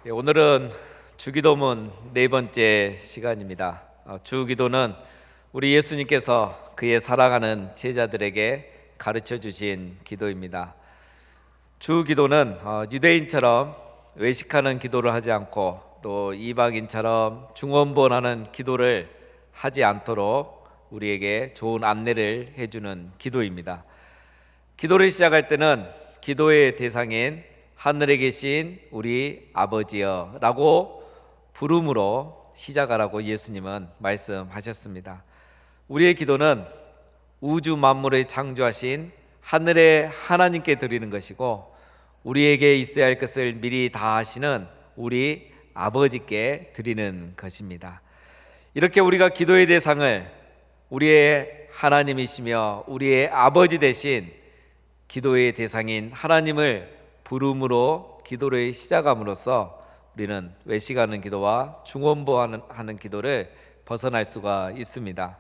오늘은 주기도문 네 번째 시간입니다. 주기도는 우리 예수님께서 그의 사랑하는 제자들에게 가르쳐 주신 기도입니다. 주기도는 유대인처럼 외식하는 기도를 하지 않고 또 이방인처럼 중언부언하는 기도를 하지 않도록 우리에게 좋은 안내를 해주는 기도입니다. 기도를 시작할 때는 기도의 대상인 하늘에 계신 우리 아버지여 라고 부름으로 시작하라고 예수님은 말씀하셨습니다. 우리의 기도는 우주 만물을 창조하신 하늘의 하나님께 드리는 것이고, 우리에게 있어야 할 것을 미리 다 아시는 우리 아버지께 드리는 것입니다. 이렇게 우리가 기도의 대상을 우리의 하나님이시며 우리의 아버지 대신 기도의 대상인 하나님을 부름으로 기도를 시작함으로써 우리는 외식하는 기도와 중언부언하는 기도를 벗어날 수가 있습니다.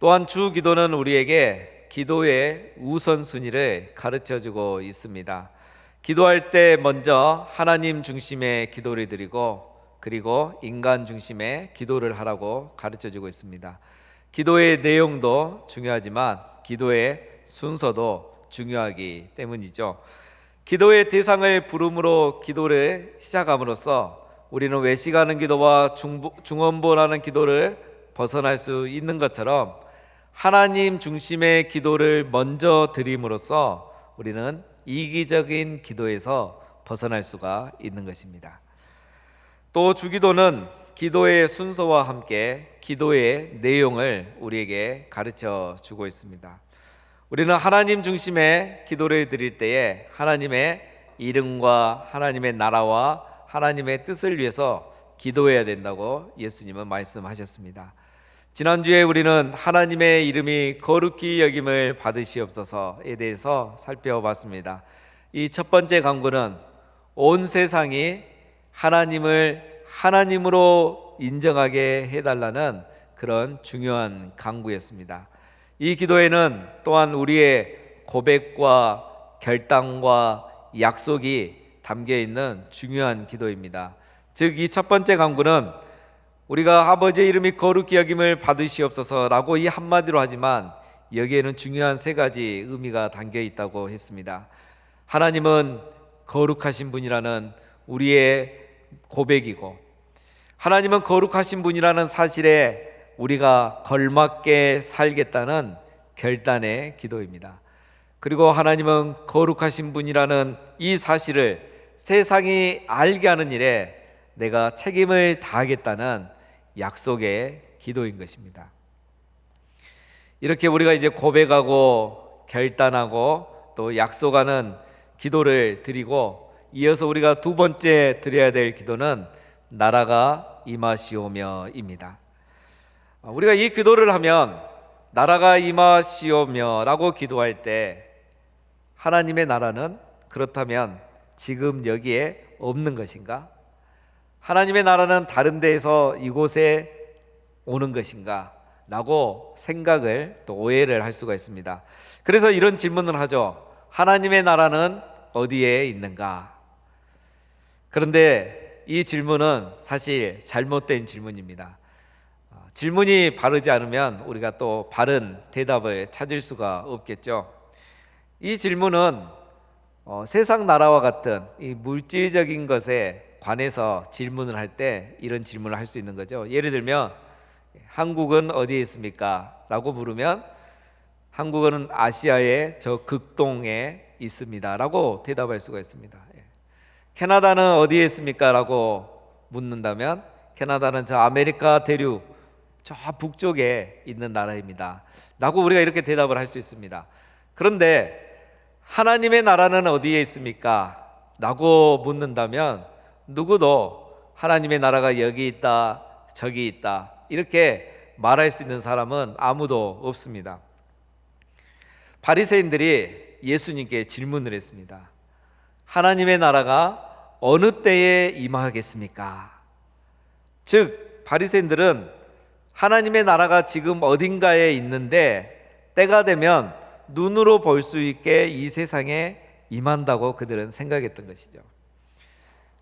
또한 주 기도는 우리에게 기도의 우선순위를 가르쳐주고 있습니다. 기도할 때 먼저 하나님 중심의 기도를 드리고, 그리고 인간 중심의 기도를 하라고 가르쳐주고 있습니다. 기도의 내용도 중요하지만 기도의 순서도 중요하기 때문이죠. 기도의 대상을 부름으로 기도를 시작함으로써 우리는 외식하는 기도와 중언부언하는 기도를 벗어날 수 있는 것처럼 하나님 중심의 기도를 먼저 드림으로써 우리는 이기적인 기도에서 벗어날 수가 있는 것입니다. 또 주기도는 기도의 순서와 함께 기도의 내용을 우리에게 가르쳐 주고 있습니다. 우리는 하나님 중심의 기도를 드릴 때에 하나님의 이름과 하나님의 나라와 하나님의 뜻을 위해서 기도해야 된다고 예수님은 말씀하셨습니다. 지난주에 우리는 하나님의 이름이 거룩히 여김을 받으시옵소서에 대해서 살펴봤습니다. 이 첫 번째 강구는 온 세상이 하나님을 하나님으로 인정하게 해달라는 그런 중요한 강구였습니다. 이 기도에는 또한 우리의 고백과 결단과 약속이 담겨 있는 중요한 기도입니다. 즉, 이 첫 번째 강구는 우리가 아버지의 이름이 거룩히 여김을 받으시옵소서라고 이 한마디로 하지만 여기에는 중요한 세 가지 의미가 담겨 있다고 했습니다. 하나님은 거룩하신 분이라는 우리의 고백이고, 하나님은 거룩하신 분이라는 사실에 우리가 걸맞게 살겠다는 결단의 기도입니다. 그리고 하나님은 거룩하신 분이라는 이 사실을 세상이 알게 하는 일에 내가 책임을 다하겠다는 약속의 기도인 것입니다. 이렇게 우리가 이제 고백하고 결단하고 또 약속하는 기도를 드리고, 이어서 우리가 두 번째 드려야 될 기도는 나라가 임하시오며입니다. 우리가 이 기도를 하면 나라가 임하시오며 라고 기도할 때 하나님의 나라는 그렇다면 지금 여기에 없는 것인가? 하나님의 나라는 다른 데에서 이곳에 오는 것인가? 라고 생각을 또 오해를 할 수가 있습니다. 그래서 이런 질문을 하죠. 하나님의 나라는 어디에 있는가? 그런데 이 질문은 사실 잘못된 질문입니다. 질문이 바르지 않으면 우리가 또 바른 대답을 찾을 수가 없겠죠. 이 질문은 세상 나라와 같은 이 물질적인 것에 관해서 질문을 할 때 이런 질문을 할 수 있는 거죠. 예를 들면 한국은 어디에 있습니까? 라고 물으면 한국은 아시아의 저 극동에 있습니다 라고 대답할 수가 있습니다. 캐나다는 어디에 있습니까? 라고 묻는다면 캐나다는 저 아메리카 대륙 저 북쪽에 있는 나라입니다 라고 우리가 이렇게 대답을 할 수 있습니다. 그런데 하나님의 나라는 어디에 있습니까? 라고 묻는다면 누구도 하나님의 나라가 여기 있다 저기 있다 이렇게 말할 수 있는 사람은 아무도 없습니다. 바리새인들이 예수님께 질문을 했습니다. 하나님의 나라가 어느 때에 임하겠습니까? 즉, 바리새인들은 하나님의 나라가 지금 어딘가에 있는데 때가 되면 눈으로 볼 수 있게 이 세상에 임한다고 그들은 생각했던 것이죠.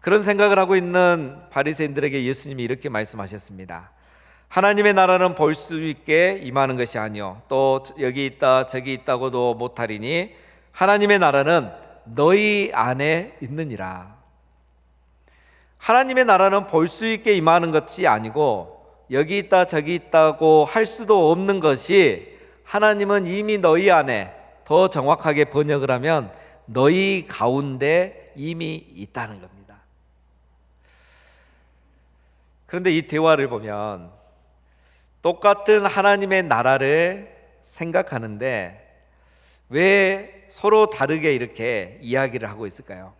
그런 생각을 하고 있는 바리새인들에게 예수님이 이렇게 말씀하셨습니다. 하나님의 나라는 볼 수 있게 임하는 것이 아니요 또 여기 있다 저기 있다고도 못하리니 하나님의 나라는 너희 안에 있느니라. 하나님의 나라는 볼 수 있게 임하는 것이 아니고 여기 있다 저기 있다고 할 수도 없는 것이 하나님은 이미 너희 안에, 더 정확하게 번역을 하면 너희 가운데 이미 있다는 겁니다. 그런데 이 대화를 보면 똑같은 하나님의 나라를 생각하는데 왜 서로 다르게 이렇게 이야기를 하고 있을까요?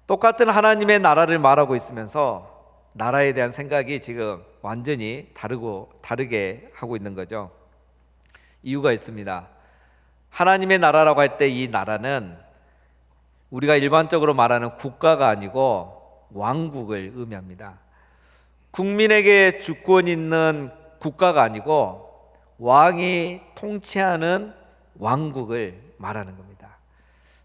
똑같은 하나님의 나라를 말하고 있으면서 나라에 대한 생각이 지금 완전히 다르게 하고 있는 거죠. 이유가 있습니다. 하나님의 나라라고 할 때 이 나라는 우리가 일반적으로 말하는 국가가 아니고 왕국을 의미합니다. 국민에게 주권 있는 국가가 아니고 왕이 통치하는 왕국을 말하는 겁니다.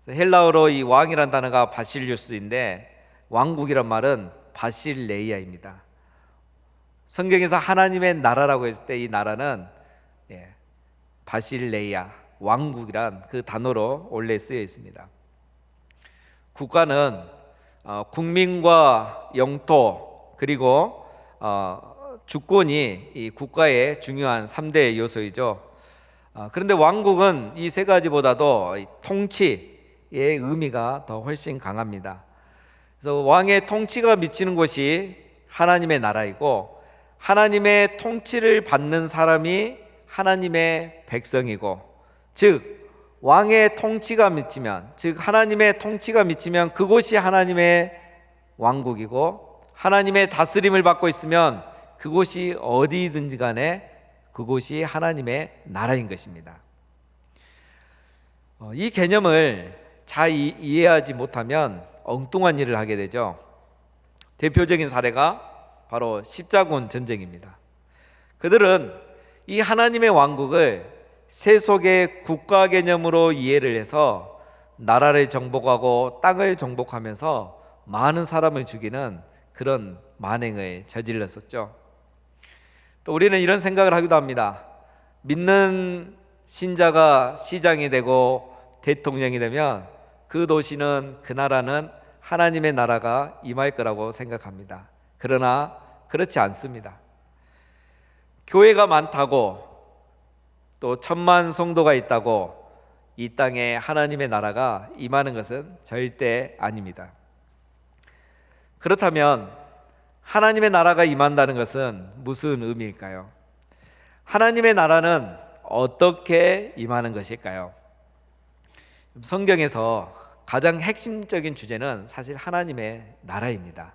헬라어로 이 왕이란 단어가 바실리우스인데 왕국이란 말은 바실레이아입니다. 성경에서 하나님의 나라라고 했을 때 이 나라는 바실레이아, 왕국이란 그 단어로 원래 쓰여 있습니다. 국가는 국민과 영토 그리고 주권이 이 국가의 중요한 3대 요소이죠. 그런데 왕국은 이 세 가지보다도 통치의 의미가 더 훨씬 강합니다. 그래서 왕의 통치가 미치는 곳이 하나님의 나라이고 하나님의 통치를 받는 사람이 하나님의 백성이고, 즉 왕의 통치가 미치면, 즉 하나님의 통치가 미치면 그곳이 하나님의 왕국이고 하나님의 다스림을 받고 있으면 그곳이 어디든지 간에 그곳이 하나님의 나라인 것입니다. 이 개념을 잘 이해하지 못하면 엉뚱한 일을 하게 되죠. 대표적인 사례가 바로 십자군 전쟁입니다. 그들은 이 하나님의 왕국을 세속의 국가 개념으로 이해를 해서 나라를 정복하고 땅을 정복하면서 많은 사람을 죽이는 그런 만행을 저질렀었죠. 또 우리는 이런 생각을 하기도 합니다. 믿는 신자가 시장이 되고 대통령이 되면 그 도시는, 그 나라는 하나님의 나라가 임할 거라고 생각합니다. 그러나 그렇지 않습니다. 교회가 많다고 또 1000만 성도가 있다고 이 땅에 하나님의 나라가 임하는 것은 절대 아닙니다. 그렇다면 하나님의 나라가 임한다는 것은 무슨 의미일까요? 하나님의 나라는 어떻게 임하는 것일까요? 성경에서 가장 핵심적인 주제는 사실 하나님의 나라입니다.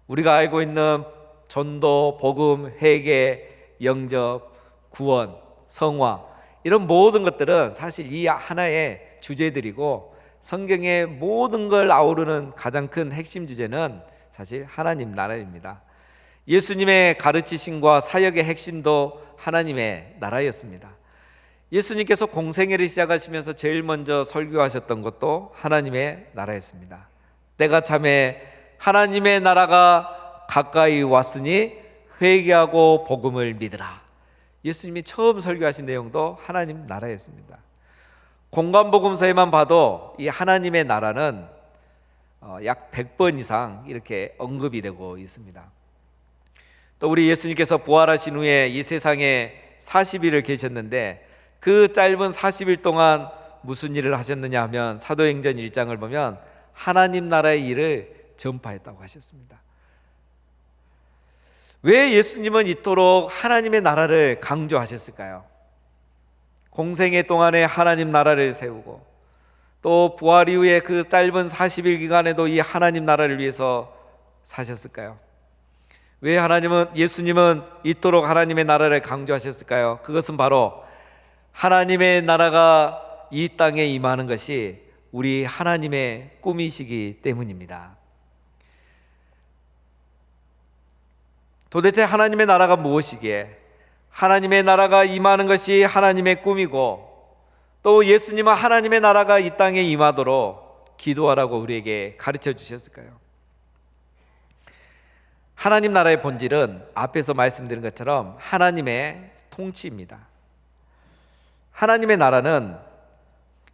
우리가 알고 있는 전도, 복음, 회개, 영접, 구원, 성화, 이런 모든 것들은 사실 이 하나의 주제들이고 성경의 모든 걸 아우르는 가장 큰 핵심 주제는 사실 하나님 나라입니다. 예수님의 가르치심과 사역의 핵심도 하나님의 나라였습니다. 예수님께서 공생애를 시작하시면서 제일 먼저 설교하셨던 것도 하나님의 나라였습니다. 때가 참에 하나님의 나라가 가까이 왔으니 회개하고 복음을 믿으라. 예수님이 처음 설교하신 내용도 하나님 나라였습니다. 공관복음서에만 봐도 이 하나님의 나라는 약 100번 이상 이렇게 언급이 되고 있습니다. 또 우리 예수님께서 부활하신 후에 이 세상에 40일을 계셨는데 그 짧은 40일 동안 무슨 일을 하셨느냐 하면 사도행전 1장을 보면 하나님 나라의 일을 전파했다고 하셨습니다. 왜 예수님은 이토록 하나님의 나라를 강조하셨을까요? 공생애 동안에 하나님 나라를 세우고 또 부활 이후에 그 짧은 40일 기간에도 이 하나님 나라를 위해서 사셨을까요? 왜 예수님은 이토록 하나님의 나라를 강조하셨을까요? 그것은 바로 하나님의 나라가 이 땅에 임하는 것이 우리 하나님의 꿈이시기 때문입니다. 도대체 하나님의 나라가 무엇이기에 하나님의 나라가 임하는 것이 하나님의 꿈이고 또 예수님은 하나님의 나라가 이 땅에 임하도록 기도하라고 우리에게 가르쳐 주셨을까요? 하나님 나라의 본질은 앞에서 말씀드린 것처럼 하나님의 통치입니다. 하나님의 나라는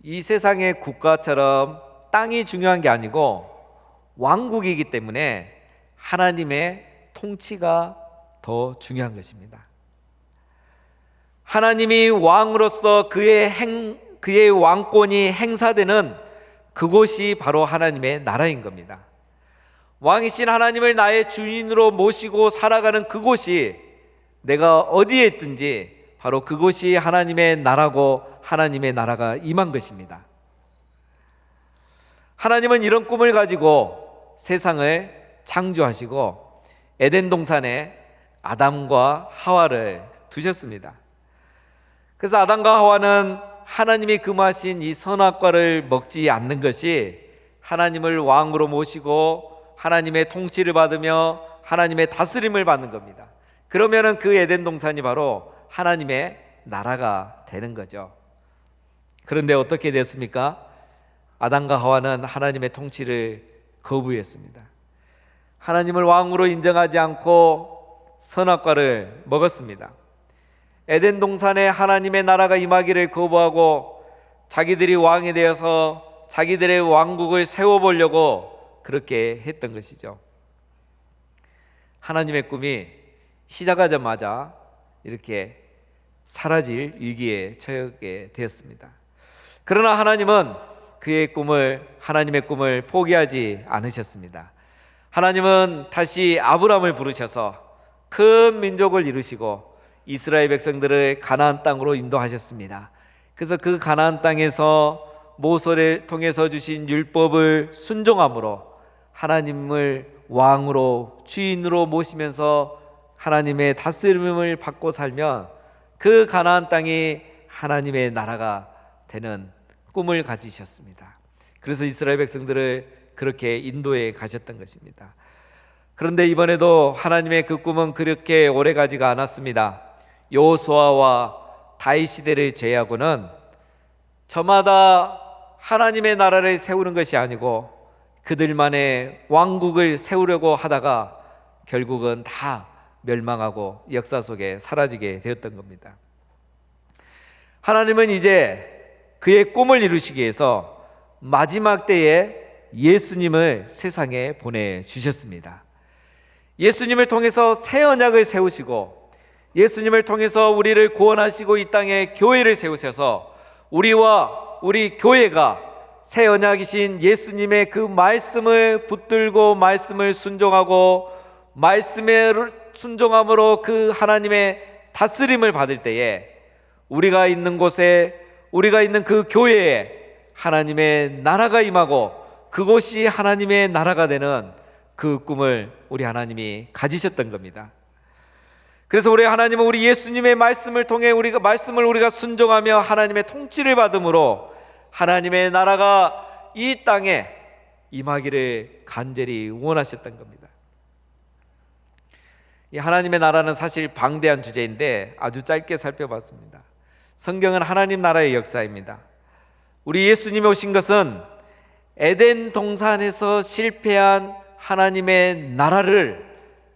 이 세상의 국가처럼 땅이 중요한 게 아니고 왕국이기 때문에 하나님의 통치가 더 중요한 것입니다. 하나님이 왕으로서 그의 왕권이 행사되는 그곳이 바로 하나님의 나라인 겁니다. 왕이신 하나님을 나의 주인으로 모시고 살아가는 그곳이 내가 어디에 있든지 바로 그곳이 하나님의 나라고 하나님의 나라가 임한 것입니다. 하나님은 이런 꿈을 가지고 세상을 창조하시고 에덴 동산에 아담과 하와를 두셨습니다. 그래서 아담과 하와는 하나님이 금하신 이 선악과를 먹지 않는 것이 하나님을 왕으로 모시고 하나님의 통치를 받으며 하나님의 다스림을 받는 겁니다. 그러면은 그 에덴 동산이 바로 하나님의 나라가 되는 거죠. 그런데 어떻게 됐습니까? 아담과 하와는 하나님의 통치를 거부했습니다. 하나님을 왕으로 인정하지 않고 선악과를 먹었습니다. 에덴 동산에 하나님의 나라가 임하기를 거부하고 자기들이 왕이 되어서 자기들의 왕국을 세워보려고 그렇게 했던 것이죠. 하나님의 꿈이 시작하자마자 이렇게 사라질 위기에 처하게 되었습니다. 그러나 하나님은 하나님의 꿈을 포기하지 않으셨습니다. 하나님은 다시 아브람을 부르셔서 큰 민족을 이루시고 이스라엘 백성들을 가나안 땅으로 인도하셨습니다. 그래서 그 가나안 땅에서 모세를 통해서 주신 율법을 순종함으로 하나님을 왕으로 주인으로 모시면서 하나님의 다스림을 받고 살면 그 가나안 땅이 하나님의 나라가 되는 꿈을 가지셨습니다. 그래서 이스라엘 백성들을 그렇게 인도해 가셨던 것입니다. 그런데 이번에도 하나님의 그 꿈은 그렇게 오래 가지가 않았습니다. 여호수아와 다윗 시대를 제외하고는 저마다 하나님의 나라를 세우는 것이 아니고 그들만의 왕국을 세우려고 하다가 결국은 다 멸망하고 역사 속에 사라지게 되었던 겁니다. 하나님은 이제 그의 꿈을 이루시기 위해서 마지막 때에 예수님을 세상에 보내주셨습니다. 예수님을 통해서 새 언약을 세우시고 예수님을 통해서 우리를 구원하시고 이 땅에 교회를 세우셔서 우리와 우리 교회가 새 언약이신 예수님의 그 말씀을 붙들고 말씀을 순종하고 말씀에 순종함으로 그 하나님의 다스림을 받을 때에 우리가 있는 곳에 우리가 있는 그 교회에 하나님의 나라가 임하고 그곳이 하나님의 나라가 되는 그 꿈을 우리 하나님이 가지셨던 겁니다. 그래서 우리 하나님은 우리 예수님의 말씀을 통해 우리가 순종하며 하나님의 통치를 받음으로 하나님의 나라가 이 땅에 임하기를 간절히 원하셨던 겁니다. 이 하나님의 나라는 사실 방대한 주제인데 아주 짧게 살펴봤습니다. 성경은 하나님 나라의 역사입니다. 우리 예수님이 오신 것은 에덴 동산에서 실패한 하나님의 나라를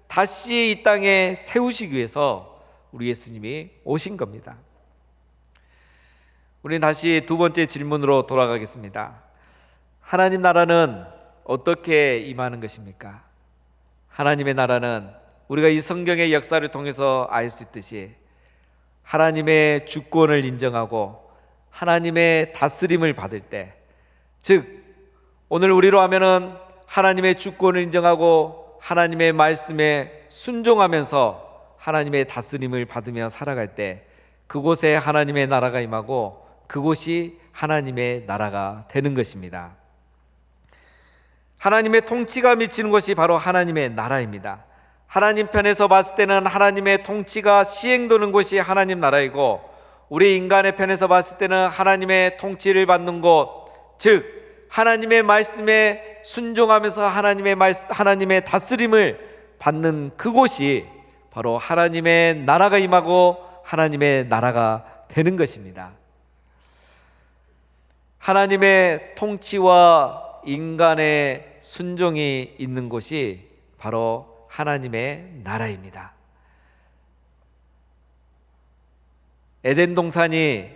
다시 이 땅에 세우시기 위해서 우리 예수님이 오신 겁니다. 우리는 다시 두 번째 질문으로 돌아가겠습니다. 하나님 나라는 어떻게 임하는 것입니까? 하나님의 나라는 우리가 이 성경의 역사를 통해서 알 수 있듯이 하나님의 주권을 인정하고 하나님의 다스림을 받을 때, 즉 오늘 우리로 하면은 하나님의 주권을 인정하고 하나님의 말씀에 순종하면서 하나님의 다스림을 받으며 살아갈 때 그곳에 하나님의 나라가 임하고 그곳이 하나님의 나라가 되는 것입니다. 하나님의 통치가 미치는 것이 바로 하나님의 나라입니다. 하나님 편에서 봤을 때는 하나님의 통치가 시행되는 곳이 하나님 나라이고 우리 인간의 편에서 봤을 때는 하나님의 통치를 받는 곳, 즉 하나님의 말씀에 순종하면서 하나님의 다스림을 받는 그곳이 바로 하나님의 나라가 임하고 하나님의 나라가 되는 것입니다. 하나님의 통치와 인간의 순종이 있는 곳이 바로 하나님의 나라입니다. 에덴 동산이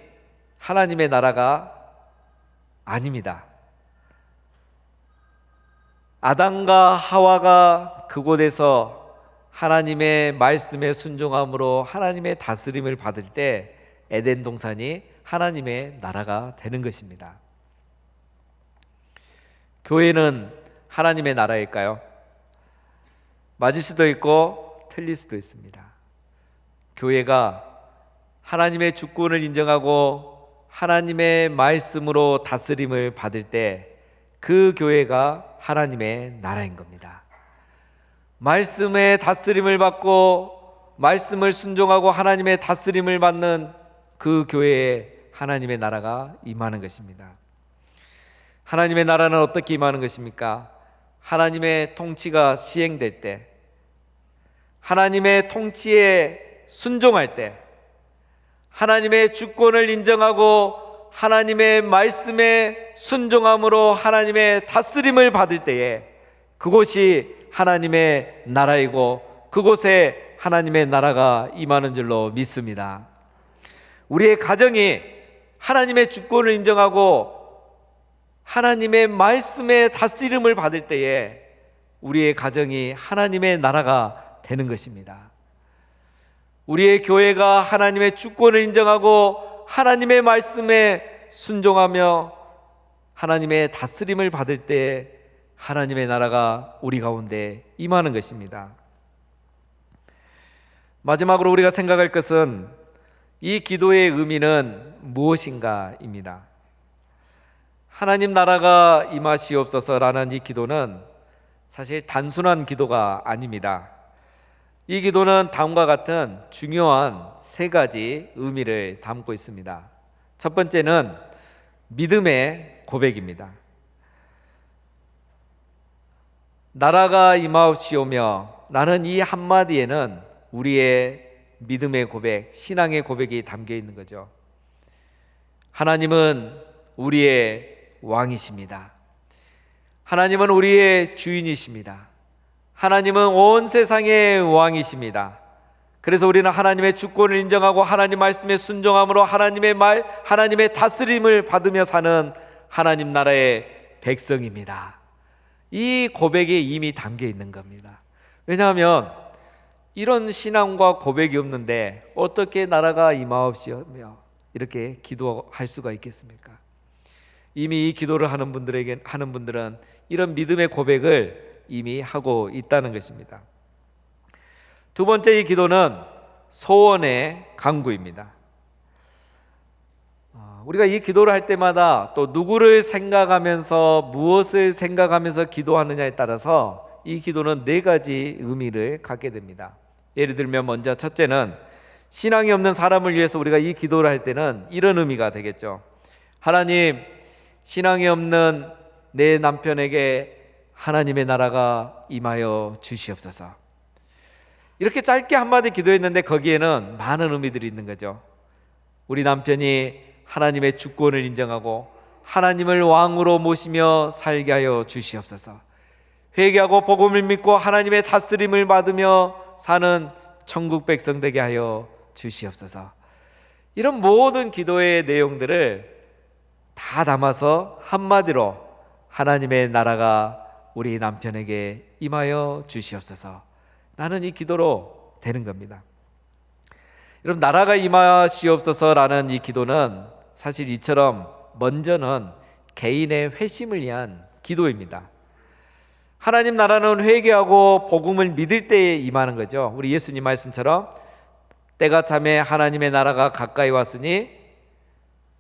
하나님의 나라가 아닙니다. 아담과 하와가 그곳에서 하나님의 말씀에 순종함으로 하나님의 다스림을 받을 때 에덴 동산이 하나님의 나라가 되는 것입니다. 교회는 하나님의 나라일까요? 맞을 수도 있고 틀릴 수도 있습니다. 교회가 하나님의 주권을 인정하고 하나님의 말씀으로 다스림을 받을 때 그 교회가 하나님의 나라인 겁니다. 말씀의 다스림을 받고 말씀을 순종하고 하나님의 다스림을 받는 그 교회에 하나님의 나라가 임하는 것입니다. 하나님의 나라는 어떻게 임하는 것입니까? 하나님의 통치가 시행될 때, 하나님의 통치에 순종할 때, 하나님의 주권을 인정하고 하나님의 말씀에 순종함으로 하나님의 다스림을 받을 때에 그곳이 하나님의 나라이고 그곳에 하나님의 나라가 임하는 줄로 믿습니다. 우리의 가정이 하나님의 주권을 인정하고 하나님의 말씀에 다스림을 받을 때에 우리의 가정이 하나님의 나라가 되는 것입니다. 우리의 교회가 하나님의 주권을 인정하고 하나님의 말씀에 순종하며 하나님의 다스림을 받을 때 하나님의 나라가 우리 가운데 임하는 것입니다. 마지막으로 우리가 생각할 것은 이 기도의 의미는 무엇인가입니다. 하나님 나라가 임하시옵소서라는 이 기도는 사실 단순한 기도가 아닙니다. 이 기도는 다음과 같은 중요한 세 가지 의미를 담고 있습니다. 첫 번째는 믿음의 고백입니다. 나라가 임하옵시오며 라는 이 한마디에는 우리의 믿음의 고백, 신앙의 고백이 담겨 있는 거죠. 하나님은 우리의 왕이십니다. 하나님은 우리의 주인이십니다. 하나님은 온 세상의 왕이십니다. 그래서 우리는 하나님의 주권을 인정하고 하나님 말씀에 순종함으로 하나님의 말, 하나님의 다스림을 받으며 사는 하나님 나라의 백성입니다. 이 고백에 이미 담겨 있는 겁니다. 왜냐하면 이런 신앙과 고백이 없는데 어떻게 나라가 임하옵시며 이렇게 기도할 수가 있겠습니까? 이미 이 기도를 하는 분들은 이런 믿음의 고백을 이미 하고 있다는 것입니다. 두 번째 이 기도는 소원의 간구입니다. 우리가 이 기도를 할 때마다 또 누구를 생각하면서 무엇을 생각하면서 기도하느냐에 따라서 이 기도는 네 가지 의미를 갖게 됩니다. 예를 들면 먼저 첫째는 신앙이 없는 사람을 위해서 우리가 이 기도를 할 때는 이런 의미가 되겠죠. 하나님, 신앙이 없는 내 남편에게 하나님의 나라가 임하여 주시옵소서. 이렇게 짧게 한마디 기도했는데 거기에는 많은 의미들이 있는 거죠. 우리 남편이 하나님의 주권을 인정하고 하나님을 왕으로 모시며 살게 하여 주시옵소서. 회개하고 복음을 믿고 하나님의 다스림을 받으며 사는 천국 백성 되게 하여 주시옵소서. 이런 모든 기도의 내용들을 다 담아서 한마디로 하나님의 나라가 우리 남편에게 임하여 주시옵소서. 나는 이 기도로 되는 겁니다. 여러분, 나라가 임하시옵소서라는 이 기도는 사실 이처럼 먼저는 개인의 회심을 위한 기도입니다. 하나님 나라는 회개하고 복음을 믿을 때에 임하는 거죠. 우리 예수님 말씀처럼 때가 참에 하나님의 나라가 가까이 왔으니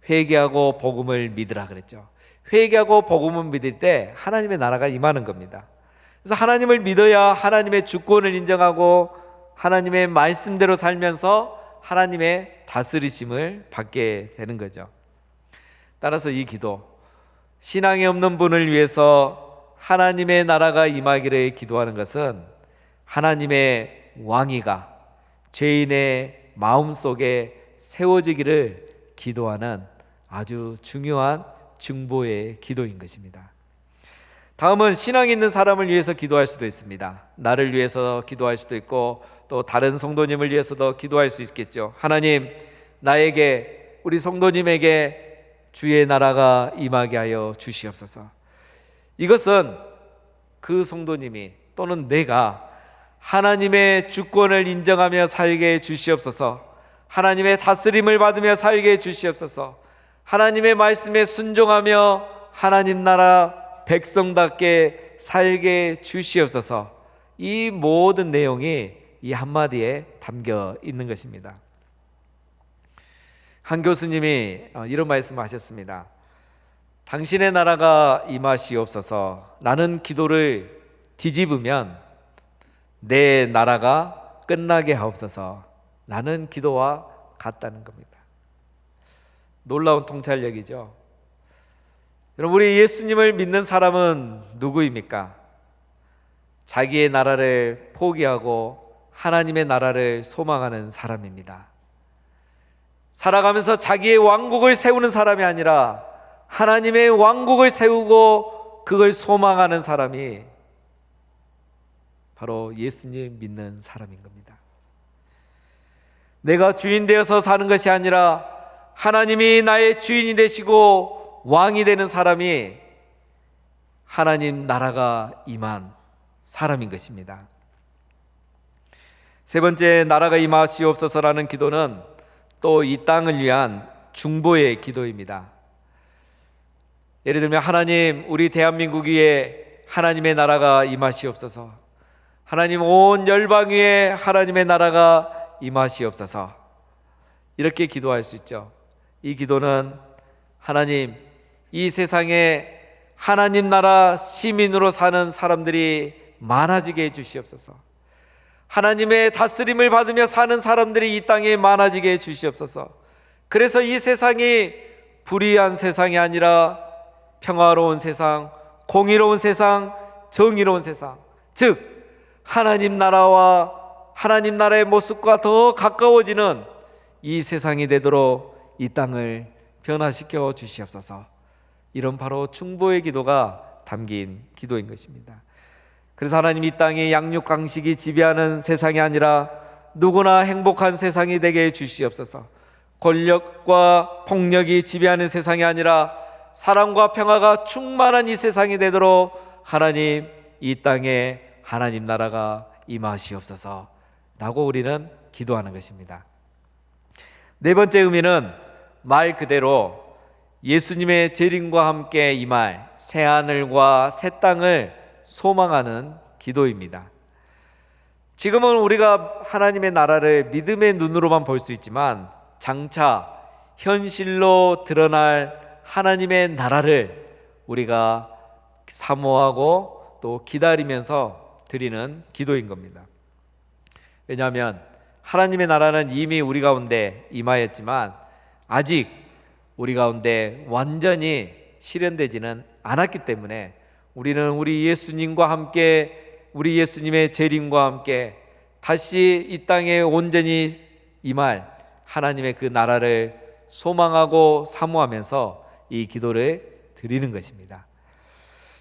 회개하고 복음을 믿으라 그랬죠. 회개하고 복음을 믿을 때 하나님의 나라가 임하는 겁니다. 그래서 하나님을 믿어야 하나님의 주권을 인정하고 하나님의 말씀대로 살면서 하나님의 다스리심을 받게 되는 거죠. 따라서 이 기도, 신앙이 없는 분을 위해서 하나님의 나라가 임하기를 기도하는 것은 하나님의 왕위가 죄인의 마음속에 세워지기를 기도하는 아주 중요한 중보의 기도인 것입니다. 다음은 신앙 있는 사람을 위해서 기도할 수도 있습니다. 나를 위해서 기도할 수도 있고 또 다른 성도님을 위해서도 기도할 수 있겠죠. 하나님, 나에게, 우리 성도님에게 주의 나라가 임하게 하여 주시옵소서. 이것은 그 성도님이 또는 내가 하나님의 주권을 인정하며 살게 해 주시옵소서. 하나님의 다스림을 받으며 살게 해 주시옵소서. 하나님의 말씀에 순종하며 하나님 나라 백성답게 살게 해 주시옵소서. 이 모든 내용이 이 한마디에 담겨 있는 것입니다. 한 교수님이 이런 말씀을 하셨습니다. 당신의 나라가 임하시옵소서. 라는 기도를 뒤집으면 내 나라가 끝나게 하옵소서. 라는 기도와 같다는 겁니다. 놀라운 통찰력이죠. 여러분, 우리 예수님을 믿는 사람은 누구입니까? 자기의 나라를 포기하고 하나님의 나라를 소망하는 사람입니다. 살아가면서 자기의 왕국을 세우는 사람이 아니라 하나님의 왕국을 세우고 그걸 소망하는 사람이 바로 예수님 믿는 사람인 겁니다. 내가 주인 되어서 사는 것이 아니라 하나님이 나의 주인이 되시고 왕이 되는 사람이 하나님 나라가 임한 사람인 것입니다. 세 번째, 나라가 임하시옵소서라는 기도는 또 이 땅을 위한 중보의 기도입니다. 예를 들면, 하나님, 우리 대한민국 위에 하나님의 나라가 임하시옵소서. 하나님, 온 열방 위에 하나님의 나라가 임하시옵소서. 이렇게 기도할 수 있죠. 이 기도는 하나님, 이 세상에 하나님 나라 시민으로 사는 사람들이 많아지게 해 주시옵소서. 하나님의 다스림을 받으며 사는 사람들이 이 땅에 많아지게 해 주시옵소서. 그래서 이 세상이 불의한 세상이 아니라 평화로운 세상, 공의로운 세상, 정의로운 세상, 즉 하나님 나라와 하나님 나라의 모습과 더 가까워지는 이 세상이 되도록 이 땅을 변화시켜 주시옵소서. 이런 바로 중보의 기도가 담긴 기도인 것입니다. 그래서 하나님, 이 땅에 양육 강식이 지배하는 세상이 아니라 누구나 행복한 세상이 되게 해 주시옵소서. 권력과 폭력이 지배하는 세상이 아니라 사랑과 평화가 충만한 이 세상이 되도록 하나님, 이 땅에 하나님 나라가 임하시옵소서 라고 우리는 기도하는 것입니다. 네 번째 의미는 말 그대로 예수님의 재림과 함께 임할 새하늘과 새 땅을 소망하는 기도입니다. 지금은 우리가 하나님의 나라를 믿음의 눈으로만 볼 수 있지만 장차 현실로 드러날 하나님의 나라를 우리가 사모하고 또 기다리면서 드리는 기도인 겁니다. 왜냐하면 하나님의 나라는 이미 우리 가운데 임하였지만 아직 우리 가운데 완전히 실현되지는 않았기 때문에 우리는 우리 예수님과 함께, 우리 예수님의 재림과 함께 다시 이 땅에 온전히 임할 하나님의 그 나라를 소망하고 사모하면서 이 기도를 드리는 것입니다.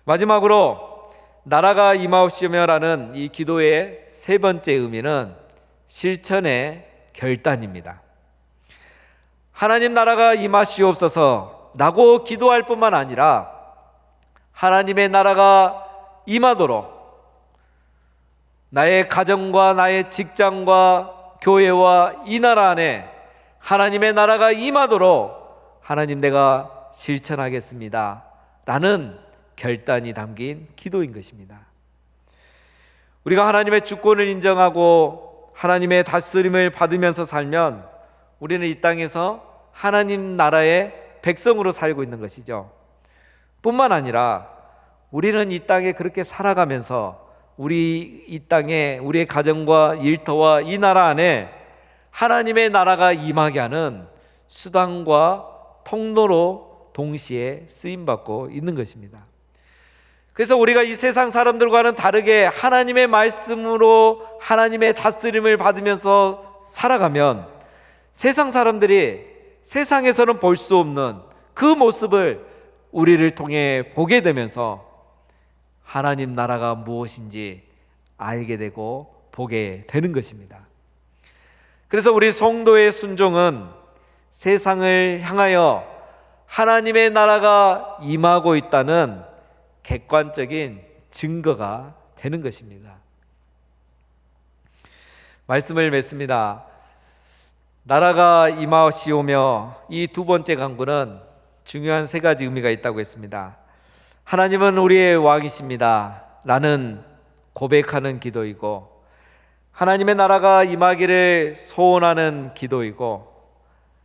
마지막으로 나라가 임하옵시며라는 이 기도의 세 번째 의미는 실천의 결단입니다. 하나님 나라가 임하시옵소서 라고 기도할 뿐만 아니라 하나님의 나라가 임하도록 나의 가정과 나의 직장과 교회와 이 나라 안에 하나님의 나라가 임하도록 하나님, 내가 실천하겠습니다 라는 결단이 담긴 기도인 것입니다. 우리가 하나님의 주권을 인정하고 하나님의 다스림을 받으면서 살면 우리는 이 땅에서 하나님 나라의 백성으로 살고 있는 것이죠. 뿐만 아니라 우리는 이 땅에 그렇게 살아가면서 우리 이 땅에 우리의 가정과 일터와 이 나라 안에 하나님의 나라가 임하게 하는 수단과 통로로 동시에 쓰임받고 있는 것입니다. 그래서 우리가 이 세상 사람들과는 다르게 하나님의 말씀으로 하나님의 다스림을 받으면서 살아가면 세상 사람들이 세상에서는 볼 수 없는 그 모습을 우리를 통해 보게 되면서 하나님 나라가 무엇인지 알게 되고 보게 되는 것입니다. 그래서 우리 성도의 순종은 세상을 향하여 하나님의 나라가 임하고 있다는 객관적인 증거가 되는 것입니다. 말씀을 맺습니다. 나라가 임하시오며, 이 두 번째 강구는 중요한 세 가지 의미가 있다고 했습니다. 하나님은 우리의 왕이십니다 라는 고백하는 기도이고, 하나님의 나라가 임하기를 소원하는 기도이고,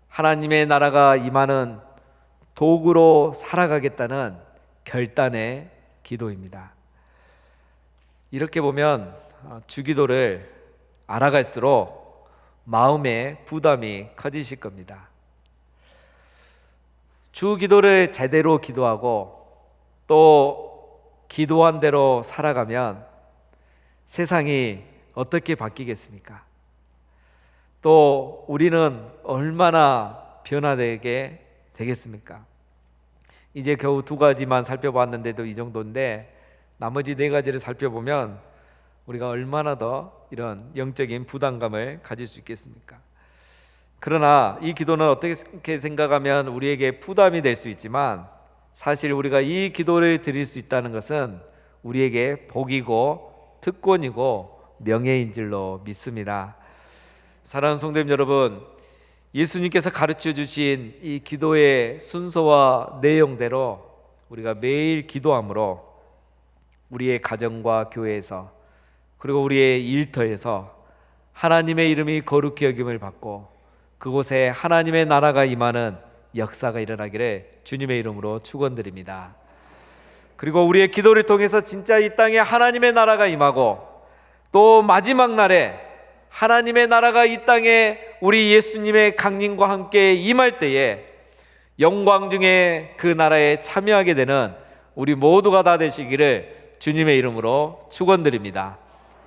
하나님의 나라가 임하는 도구로 살아가겠다는 결단의 기도입니다. 이렇게 보면 주기도를 알아갈수록 마음의 부담이 커지실 겁니다. 주기도를 제대로 기도하고 또 기도한 대로 살아가면 세상이 어떻게 바뀌겠습니까? 또 우리는 얼마나 변화되게 되겠습니까? 이제 겨우 두 가지만 살펴봤는데도 이 정도인데, 나머지 네 가지를 살펴보면 우리가 얼마나 더 이런 영적인 부담감을 가질 수 있겠습니까? 그러나 이 기도는 어떻게 생각하면 우리에게 부담이 될 수 있지만, 사실 우리가 이 기도를 드릴 수 있다는 것은 우리에게 복이고 특권이고 명예인 줄로 믿습니다. 사랑하는 성도님 여러분, 예수님께서 가르쳐 주신 이 기도의 순서와 내용대로 우리가 매일 기도함으로 우리의 가정과 교회에서, 그리고 우리의 일터에서 하나님의 이름이 거룩히 여김을 받고 그곳에 하나님의 나라가 임하는 역사가 일어나기를 주님의 이름으로 축원드립니다. 그리고 우리의 기도를 통해서 진짜 이 땅에 하나님의 나라가 임하고, 또 마지막 날에 하나님의 나라가 이 땅에 우리 예수님의 강림과 함께 임할 때에 영광 중에 그 나라에 참여하게 되는 우리 모두가 다 되시기를 주님의 이름으로 축원드립니다.